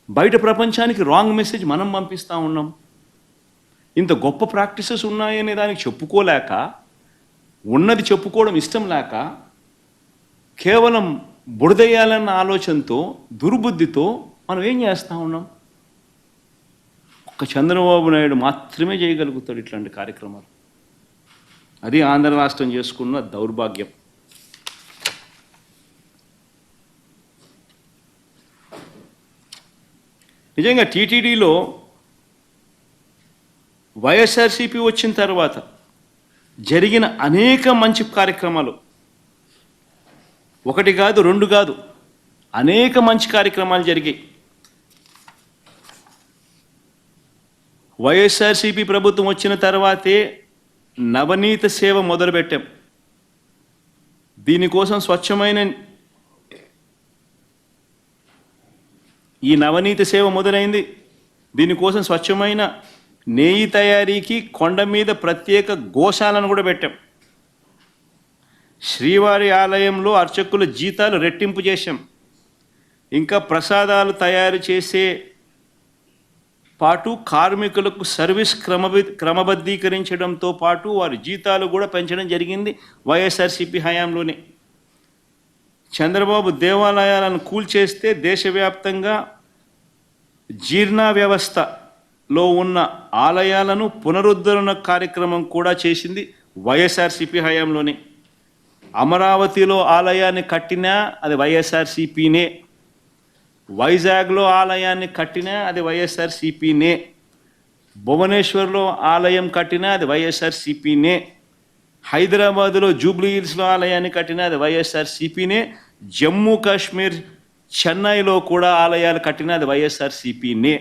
బయట ప్రపంచానికి wrong message మనం పంపిస్తూ ఉన్నాం. ఇంత గొప్ప ప్రాక్టీసెస్ ఉన్నాయనే దానికి చెప్పుకోలేక, ఉన్నది చెప్పుకోవడం ఇష్టం లేక, కేవలం బురదయ్యాలన్న ఆలోచనతో, దుర్బుద్ధితో మనం ఏం చేస్తూ ఉన్నాం? ఒక్క చంద్రబాబు నాయుడు మాత్రమే చేయగలుగుతాడు ఇట్లాంటి కార్యక్రమాలు. అది ఆంధ్ర రాష్ట్రం చేసుకున్న దౌర్భాగ్యం. నిజంగా టీటీడీలో వైఎస్ఆర్సీపీ వచ్చిన తర్వాత జరిగిన అనేక మంచి కార్యక్రమాలు, ఒకటి కాదు రెండు కాదు, అనేక మంచి కార్యక్రమాలు జరిగాయి. వైఎస్ఆర్సీపీ ప్రభుత్వం వచ్చిన తర్వాతే నవనీత సేవ మొదలుపెట్టాం. దీనికోసం స్వచ్ఛమైన ఈ నవనీత సేవ మొదలైంది. దీనికోసం స్వచ్ఛమైన నెయ్యి తయారీకి కొండ మీద ప్రత్యేక గోశాలను కూడా పెట్టాం. శ్రీవారి ఆలయంలో అర్చకుల జీతాలు రెట్టింపు చేశాం. ఇంకా ప్రసాదాలు తయారు చేసే పాటు కార్మికులకు సర్వీస్ క్రమబద్ధీకరించడంతో పాటు వారి జీతాలు కూడా పెంచడం జరిగింది వైఎస్ఆర్సీపీ హయాంలోనే. చంద్రబాబు దేవాలయాలను కూల్చేస్తే దేశవ్యాప్తంగా జీర్ణ వ్యవస్థలో ఉన్న ఆలయాలను పునరుద్ధరణ కార్యక్రమం కూడా చేసింది వైఎస్ఆర్సీపీ హయాంలోనే. అమరావతిలో ఆలయాన్ని కట్టినా అది వైఎస్ఆర్సీపీనే, వైజాగ్లో ఆలయాన్ని కట్టినా అది వైఎస్ఆర్సీపీనే, భువనేశ్వర్లో ఆలయం కట్టినా అది వైఎస్ఆర్సీపీనే, హైదరాబాదులో జూబ్లీ హిల్స్లో ఆలయాన్ని కట్టినా అది వైఎస్ఆర్సీపీనే, జమ్మూ కాశ్మీర్ చెన్నైలో కూడా ఆలయాలు కట్టినా అది వైఎస్ఆర్సీపీనే.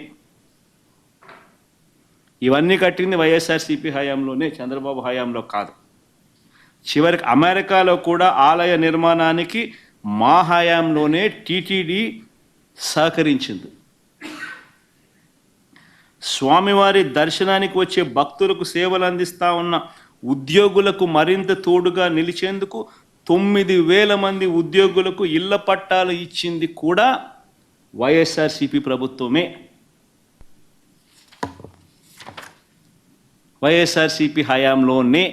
ఇవన్నీ కట్టింది వైఎస్ఆర్సీపీ హయాంలోనే, చంద్రబాబు హయాంలో కాదు. చివరికి అమెరికాలో కూడా ఆలయ నిర్మాణానికి మా హయాంలోనే టీటీడీ సహకరించింది. స్వామివారి దర్శనానికి వచ్చే భక్తులకు సేవలు అందిస్తూ ఉన్న ఉద్యోగులకు మరింత తోడుగా నిలిచేందుకు 9,000 మంది ఉద్యోగులకు ఇళ్ల పట్టాలు ఇచ్చింది కూడా వైఎస్ఆర్సీపీ ప్రభుత్వమే. వైఎస్ఆర్సీపీ హయాంలోనే.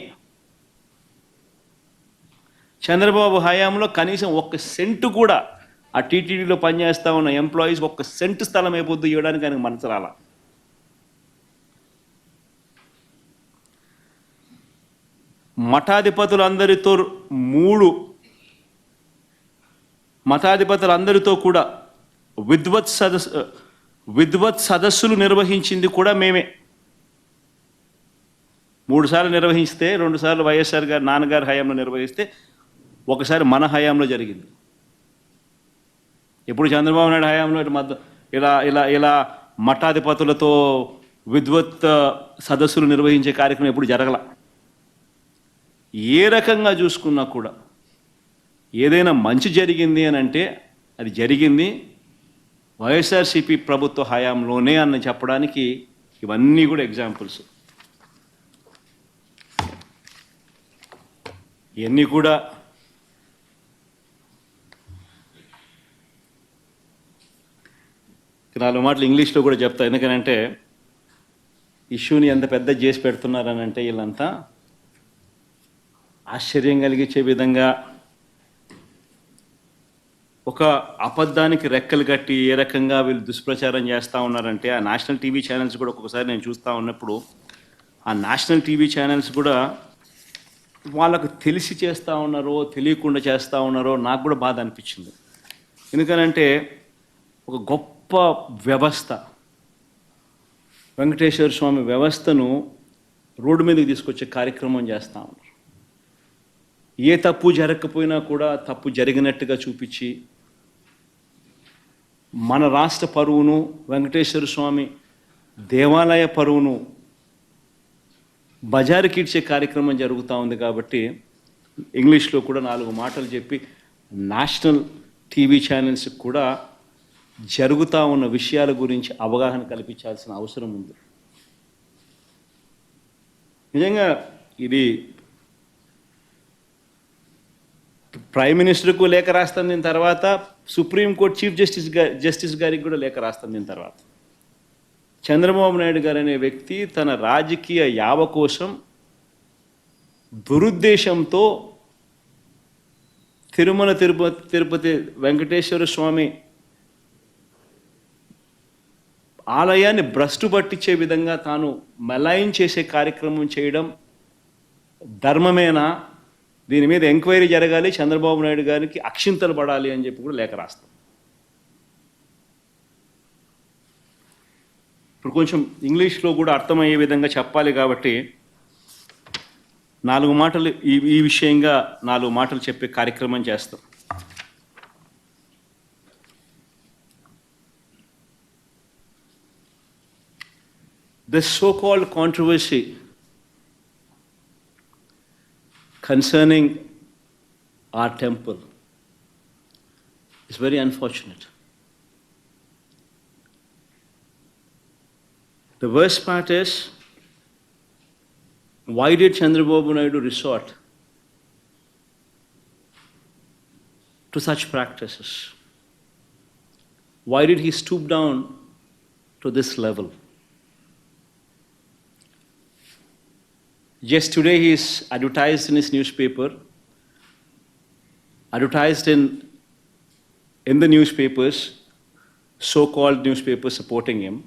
చంద్రబాబు హయాంలో కనీసం 1 సెంటు కూడా ఆ టీటీడీలో పనిచేస్తూ ఉన్న ఎంప్లాయీస్ 1 సెంటు స్థలం అయిపోద్దు ఇవ్వడానికి ఆయనకు మనసు రాలా. మఠాధిపతులందరితో కూడా విద్వత్ సదస్సులు నిర్వహించింది కూడా మేమే. 3 సార్లు నిర్వహిస్తే, 2 సార్లు వైఎస్ఆర్ గారు నాన్నగారి హయాంలో నిర్వహిస్తే, ఒకసారి మన హయాంలో జరిగింది. ఇప్పుడు చంద్రబాబు నాయుడు హయాంలో ఇలా మఠాధిపతులతో విద్వత్ సదస్సులు నిర్వహించే కార్యక్రమం ఎప్పుడు జరగల. ఏ రకంగా చూసుకున్నా కూడా ఏదైనా మంచి జరిగింది అని అంటే అది జరిగింది వైఎస్ఆర్సీపీ ప్రభుత్వ హయాంలోనే అని చెప్పడానికి ఇవన్నీ కూడా ఎగ్జాంపుల్స్. ఇవన్నీ కూడా నాలుగు మాటలు ఇంగ్లీష్లో కూడా చెప్తా. ఎందుకనంటే ఇష్యూని ఎంత పెద్ద చేసి పెడుతున్నారని అంటే వీళ్ళంతా ఆశ్చర్యం కలిగించే విధంగా ఒక అబద్ధానికి రెక్కలు కట్టి ఏ రకంగా వీళ్ళు దుష్ప్రచారం చేస్తూ ఉన్నారంటే, ఆ నేషనల్ టీవీ ఛానల్స్ కూడా ఒక్కొక్కసారి నేను చూస్తూ ఉన్నప్పుడు ఆ నేషనల్ టీవీ ఛానల్స్ కూడా వాళ్ళకు తెలిసి చేస్తూ ఉన్నారో తెలియకుండా చేస్తూ ఉన్నారో నాకు కూడా బాధ అనిపించింది. ఎందుకనంటే ఒక గొప్ప వ్యవస్థ, వెంకటేశ్వర స్వామి వ్యవస్థను రోడ్డు మీదకి తీసుకొచ్చే కార్యక్రమం చేస్తూ ఉన్నారు. ఏ తప్పు జరగకపోయినా కూడా తప్పు జరిగినట్టుగా చూపించి మన రాష్ట్ర పరువును, వెంకటేశ్వర స్వామి దేవాలయ పరువును బజారుకిడ్చే కార్యక్రమం జరుగుతూ ఉంది. కాబట్టి ఇంగ్లీష్లో కూడా 4 మాటలు చెప్పి నేషనల్ టీవీ ఛానల్స్ కూడా జరుగుతూ ఉన్న విషయాల గురించి అవగాహన కల్పించాల్సిన అవసరం ఉంది. నిజంగా ఇది ప్రైమ్ మినిస్టర్కు లేఖ రాస్తాం దీని తర్వాత, సుప్రీంకోర్టు చీఫ్ జస్టిస్ గారికి కూడా లేఖ రాస్తాం దీని తర్వాత. చంద్రబాబు నాయుడు గారు అనే వ్యక్తి తన రాజకీయ యావ కోసం దురుద్దేశంతో తిరుమల తిరుపతి వెంకటేశ్వర స్వామి ఆలయాన్ని భ్రష్టు పట్టించే విధంగా తాను మలైన్ చేసే కార్యక్రమం చేయడం ధర్మమేనా, దీని మీద ఎంక్వైరీ జరగాలి, చంద్రబాబు నాయుడు గారికి అక్షింతలు పడాలి అని చెప్పి కూడా లేఖ రాస్తాం. ఇప్పుడు కొంచెం ఇంగ్లీష్లో కూడా అర్థమయ్యే విధంగా చెప్పాలి కాబట్టి 4 మాటలు ఈ విషయంగా 4 మాటలు చెప్పే కార్యక్రమం చేస్తాం. This so-called controversy concerning our temple is very unfortunate. The worst part is, why did Chandrababu Naidu resort to such practices? Why did he stoop down to this level? Just today he is advertised in his newspaper, advertised in the newspapers, so-called newspapers supporting him,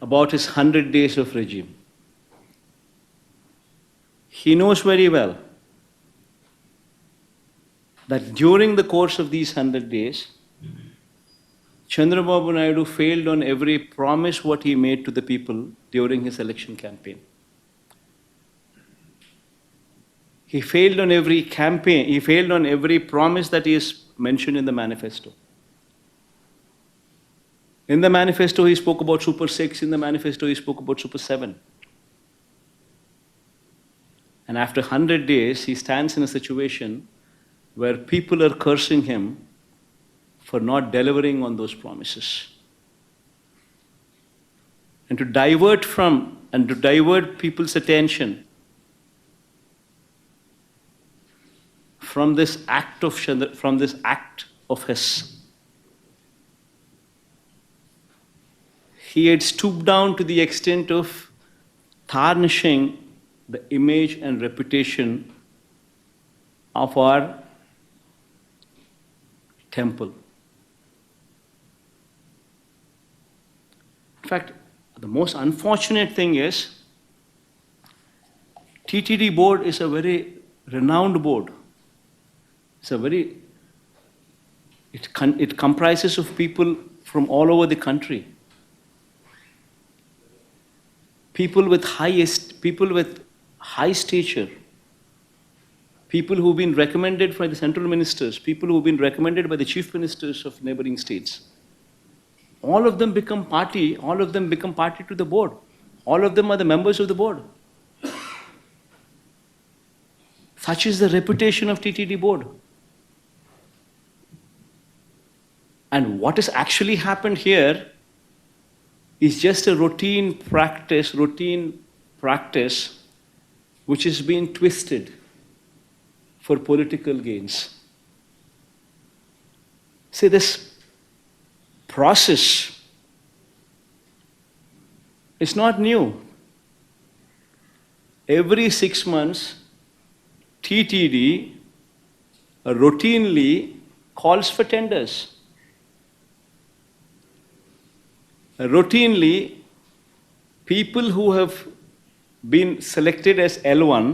about his 100 days of regime. He knows very well that during the course of these 100 days, Chandrababu Naidu failed on every promise what he made to the people during his election campaign. He failed on every campaign, he failed on every promise that is mentioned in the manifesto. In the manifesto he spoke about Super 6, in the manifesto he spoke about Super 7. And after 100 days, he stands in a situation where people are cursing him for not delivering on those promises. And to divert people's attention from this act of his, he had stooped down to the extent of tarnishing the image and reputation of our temple. In fact, the most unfortunate thing is, TTD board is a very renowned board. It comprises of people from all over the country. People with high stature, people who've been recommended by the central ministers, people who've been recommended by the chief ministers of neighboring states. All of them become party to the board. All of them are the members of the board. Such is the reputation of TTD board. And what has actually happened here is just a routine practice which is being twisted for political gains. See, this process is not new. Every 6 months, TTD routinely calls for tenders. Routinely, people who have been selected as L1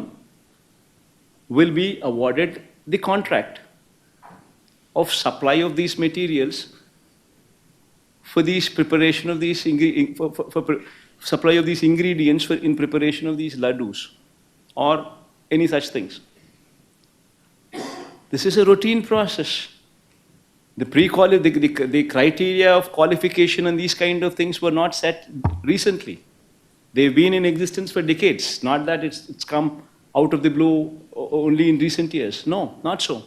will be awarded the contract of supply of these materials for these preparation of these supply of these ingredients in preparation of these laddus or any such things. This is a routine process. The criteria of qualification and these kind of things were not set recently. They've been in existence for decades. Not that it's come out of the blue only in recent years. No, not so.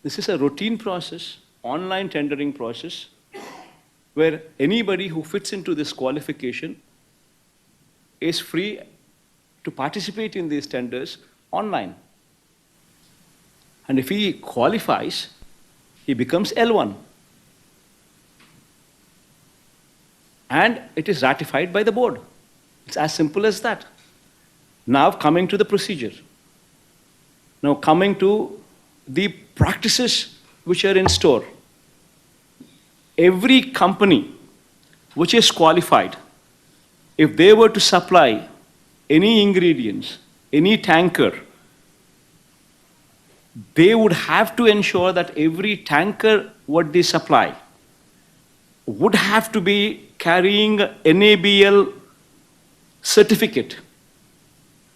This is a routine process, online tendering process, where anybody who fits into this qualification is free to participate in these tenders online. And if he qualifies, he becomes L1. And it is ratified by the board. It's as simple as that. Now coming to the procedure. Now coming to the practices which are in store. Every company which is qualified, if they were to supply any ingredients, any tanker, they would have to ensure that every tanker what they supply would have to be carrying NABL certificate,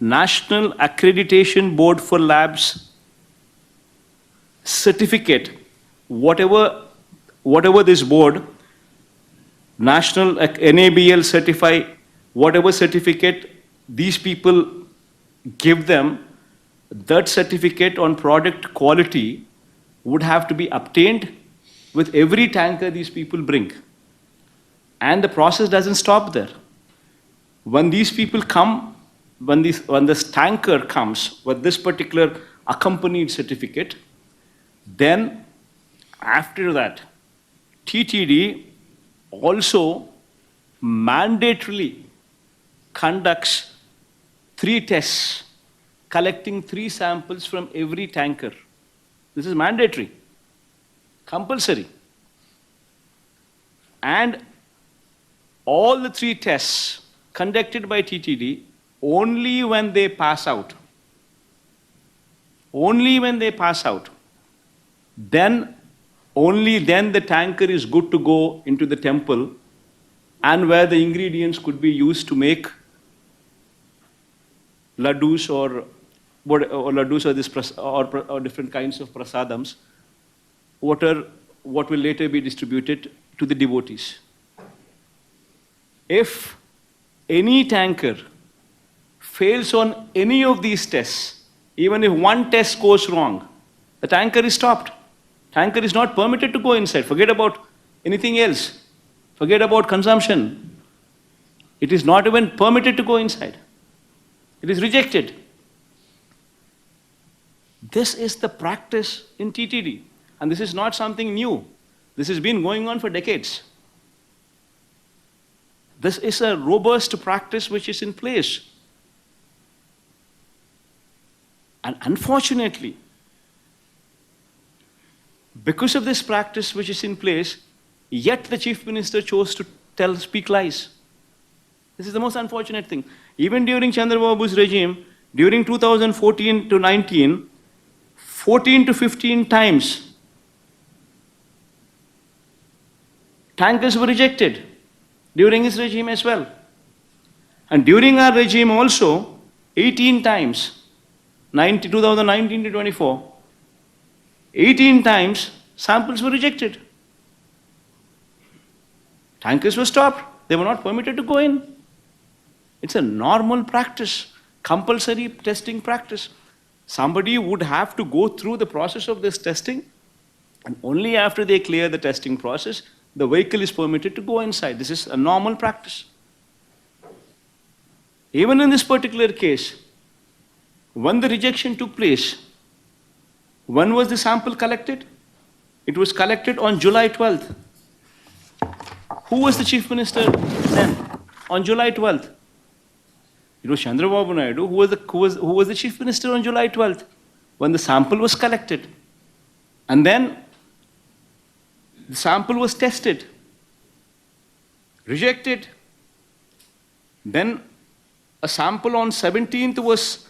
National Accreditation Board for Labs certificate, whatever this board, National NABL certify, whatever certificate these people give them, that certificate on product quality would have to be obtained with every tanker these people bring. And the process doesn't stop there. When these people come, when this tanker comes with this particular accompanied certificate, then after that, TTD also mandatorily conducts 3 tests, collecting 3 samples from every tanker. This is mandatory, compulsory. And all the 3 tests conducted by TTD, only when they pass out, then only then the tanker is good to go into the temple, and where the ingredients could be used to make laddus or different kinds of prasadams, what will later be distributed to the devotees. If any tanker fails on any of these tests, even if one test goes wrong, the tanker is stopped. Tanker is not permitted to go inside. Forget about anything else. Forget about consumption. It is not even permitted to go inside. It is rejected. This is the practice in TTD. And this is not something new. This has been going on for decades. This is a robust practice which is in place. And unfortunately, because of this practice which is in place, yet the Chief Minister chose to speak lies. This is the most unfortunate thing. Even during Chandrababu's regime, during 2014 to 19, 14 to 15 times, tankers were rejected during his regime as well. And during our regime also, 18 times, 2019 to 24, 18 times samples were rejected. Tankers were stopped. They were not permitted to go in. It's a normal practice, compulsory testing practice. Somebody would have to go through the process of this testing, and only after they clear the testing process, the vehicle is permitted to go inside. This is a normal practice. Even in this particular case, when the rejection took place, when was the sample collected? It was collected on July 12th. Who was the Chief Minister then? On July 12th. It was Chandrababu Naidu who was the Chief Minister on July 12th when the sample was collected. And then the sample was tested, rejected. Then a sample on 17th was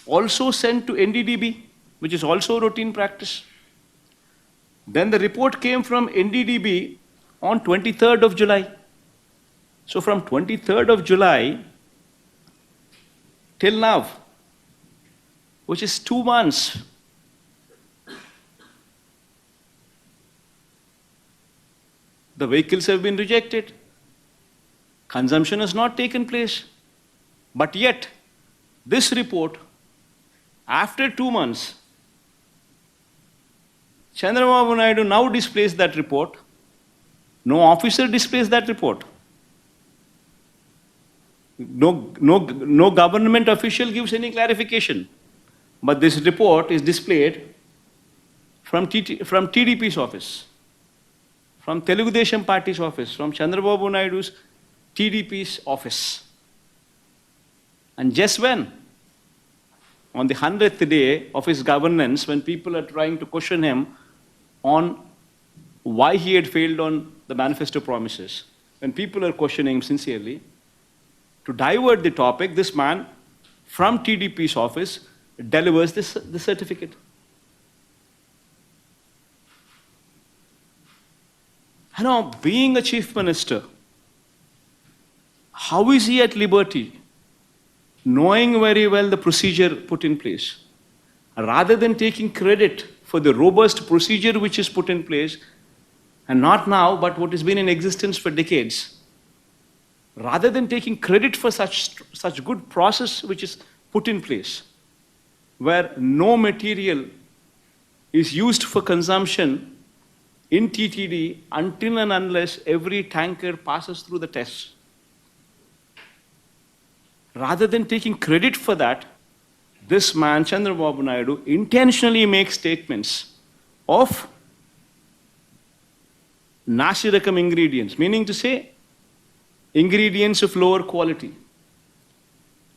also sent to NDDB, which is also routine practice. Then the report came from NDDB on 23rd of July. So from 23rd of July till now, which is 2 months, the vehicles have been rejected. Consumption has not taken place. But yet, this report, after 2 months, Chandrababu Naidu now displays that report. No officer displays that report. No government official gives any clarification. But this report is displayed from TDP's office, from Telugu Desam Party's office, from Chandrababu Naidu's TDP's office. And just when, on the 100th day of his governance, when people are trying to question him on why he had failed on the manifesto promises, when people are questioning him sincerely, to divert the topic, this man from TDP's office delivers the certificate. Now, being a chief minister, how is he at liberty, knowing very well the procedure put in place, rather than taking credit for the robust procedure which is put in place, and not now, but what has been in existence for decades, rather than taking credit for such good process which is put in place, where no material is used for consumption in TTD until and unless every tanker passes through the tests. Rather than taking credit for that, this man, Chandrababu Naidu, intentionally makes statements of Nasirakam ingredients, meaning to say ingredients of lower quality.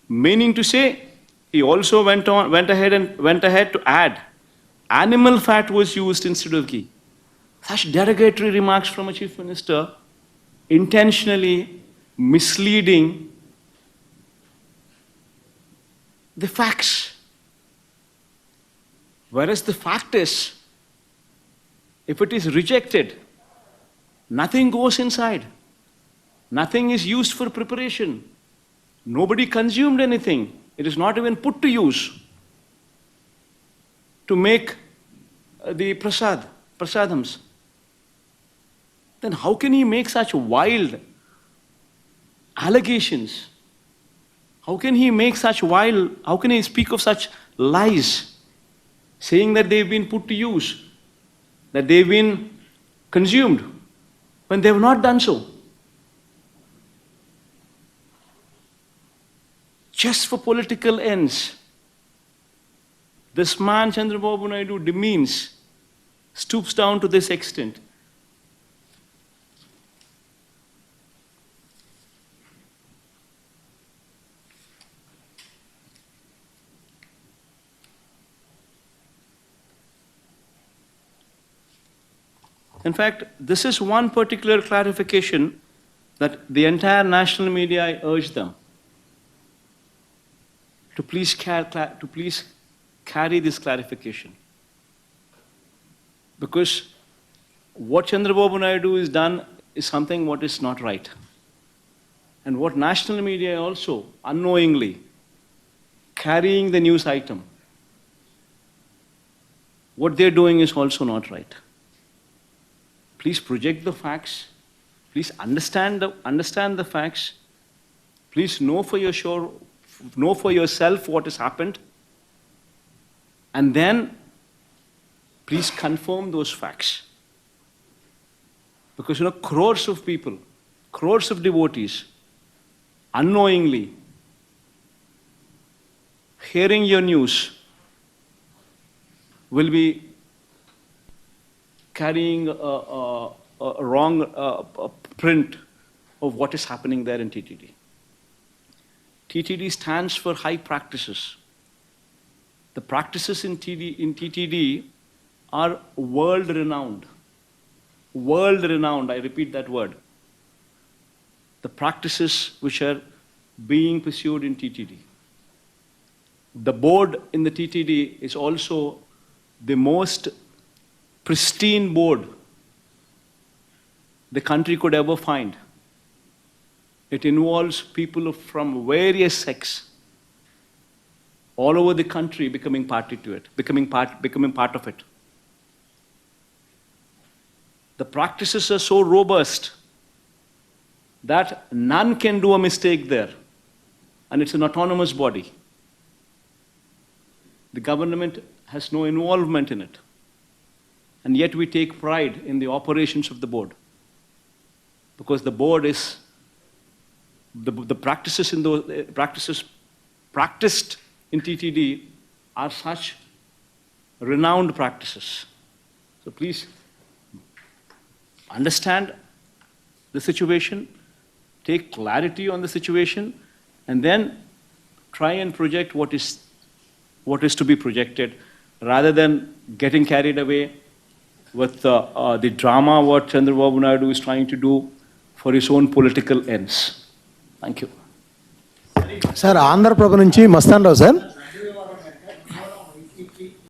Meaning to say, he also went ahead to add animal fat was used instead of ghee. Such derogatory remarks from a chief minister, intentionally misleading the facts. Whereas the fact is, if it is rejected, nothing goes inside. Nothing is used for preparation. Nobody consumed anything. It is not even put to use to make the prasadams. Then how can he make such wild allegations? How can he speak of such lies, saying that they've been put to use, that they've been consumed, when they have not done so? Just for political ends, this man, Chandrababu Naidu, demeans, stoops down to this extent. In fact, this is one particular clarification that the entire national media, I urge them to please carry this clarification. Because what Chandrababu Naidu has done is something what is not right. And what national media also, unknowingly, carrying the news item, what they're doing is also not right. Please project the facts. Please understand the facts. Please know for yourself what has happened. And then, please confirm those facts. Because crores of people, crores of devotees, unknowingly, hearing your news, will be carrying a wrong print of what is happening there in TTD. TTD stands for high practices. The practices in TTD are world-renowned. World-renowned, I repeat that word. The practices which are being pursued in TTD. The board in the TTD is also the most pristine board the country could ever find. It involves people from various sects all over the country becoming party to it, becoming part of it. The practices are so robust that none can do a mistake there, and it's an autonomous body. The government has no involvement in it, and yet we take pride in the operations of the board, because the board is the practices in those practices practiced in TTD are such renowned practices. So please understand the situation, take clarity on the situation, and then try and project what is to be projected, rather than getting carried away with the drama what Chandrababu Naidu is trying to do for his own political ends. Thank you. Sir Andhraprabha నుంచి మస్తాన్ రావు sir.